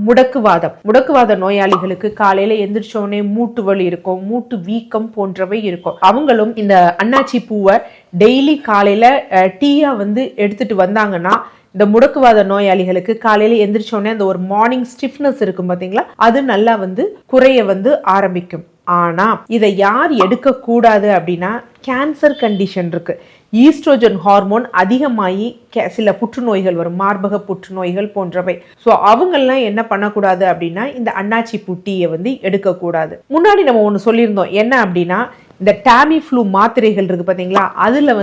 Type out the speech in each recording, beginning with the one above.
முடக்குவாத நோயாளிகளுக்கு காலையில எந்திரிச்சோடனே மூட்டு வலி இருக்கும், மூட்டு வீக்கம் போன்றவை இருக்கும். அவங்களும் இந்த அன்னாச்சி பூவை டெய்லி காலையில டீயா எடுத்துட்டு வந்தாங்கன்னா இந்த முடக்குவாத நோயாளிகளுக்கு காலையில எந்திரிச்சோடனே அந்த ஒரு மார்னிங் ஸ்டிஃப்னஸ் இருக்கும் பாத்தீங்களா, அது நல்லா குறைய ஆரம்பிக்கும். ஆனா இதை யார் எடுக்க கூடாது அப்படின்னா, கேன்சர் கண்டிஷன் இருக்கு, ஈஸ்ட்ரோஜன் ஹார்மோன் அதிகமாகி சில புற்றுநோய்கள் வரும், மார்பக புற்றுநோய்கள் போன்றவை. ஸோ அவங்கெல்லாம் என்ன பண்ணக்கூடாது அப்படின்னா இந்த அன்னாச்சி பூ டீயை எடுக்கக்கூடாது. முன்னாடி நம்ம ஒன்று சொல்லியிருந்தோம், என்ன அப்படின்னா இந்த டாமி ஃப்ளூ மாத்திரைகள் இருக்கு பார்த்தீங்களா, அதில்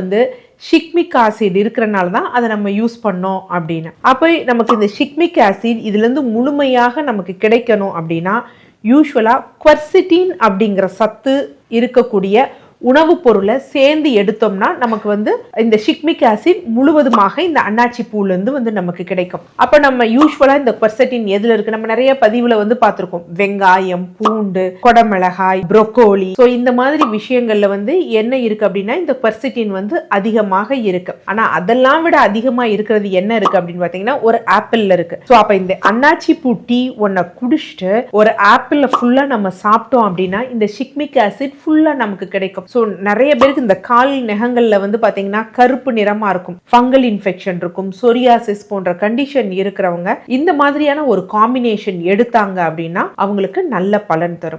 ஷிக்மிக் ஆசிட் இருக்கிறனால தான் அதை நம்ம யூஸ் பண்ணோம் அப்படின்னு. அப்போ நமக்கு இந்த ஷிக்மிக் ஆசிட் இதுலேருந்து முழுமையாக நமக்கு கிடைக்கணும் அப்படின்னா யூஸ்வலாக குவர்சிட்டின் அப்படிங்கிற சத்து இருக்கக்கூடிய உணவுப் பொருளை சேர்ந்து எடுத்தோம்னா நமக்கு இந்த ஷிக்மிக் ஆசிட் முழுவதுமாக இந்த அன்னாச்சி பூலேருந்து நமக்கு கிடைக்கும். அப்போ நம்ம யூஸ்வலா இந்த குவர்செட்டின் எதுல இருக்கு, நம்ம நிறைய பதிவுல பார்த்துருக்கோம், வெங்காயம், பூண்டு, கொடமிளகாய், புரோக்கோலி. ஸோ இந்த மாதிரி விஷயங்கள்ல என்ன இருக்கு அப்படின்னா இந்த குவர்செட்டின் அதிகமாக இருக்கு. ஆனா அதெல்லாம் விட அதிகமா இருக்கிறது என்ன இருக்கு அப்படின்னு பாத்தீங்கன்னா ஒரு ஆப்பிள்ல இருக்கு. ஸோ அப்ப இந்த அன்னாச்சி பூ டீ ஒன்ன குடிச்சிட்டு ஒரு ஆப்பிள் ஃபுல்லா நம்ம சாப்பிட்டோம் அப்படின்னா இந்த ஷிக்மிக் ஆசிட் ஃபுல்லா நமக்கு கிடைக்கும். ஸோ நிறைய பேருக்கு இந்த கால் நெகங்கள்ல பார்த்தீங்கன்னா கருப்பு நிறமா இருக்கும், ஃபங்கல் இன்ஃபெக்ஷன் இருக்கும், சொரியாசிஸ் போன்ற கண்டிஷன் இருக்கிறவங்க இந்த மாதிரியான ஒரு காம்பினேஷன் எடுத்தாங்க அப்படின்னா அவங்களுக்கு நல்ல பலன் தரும்.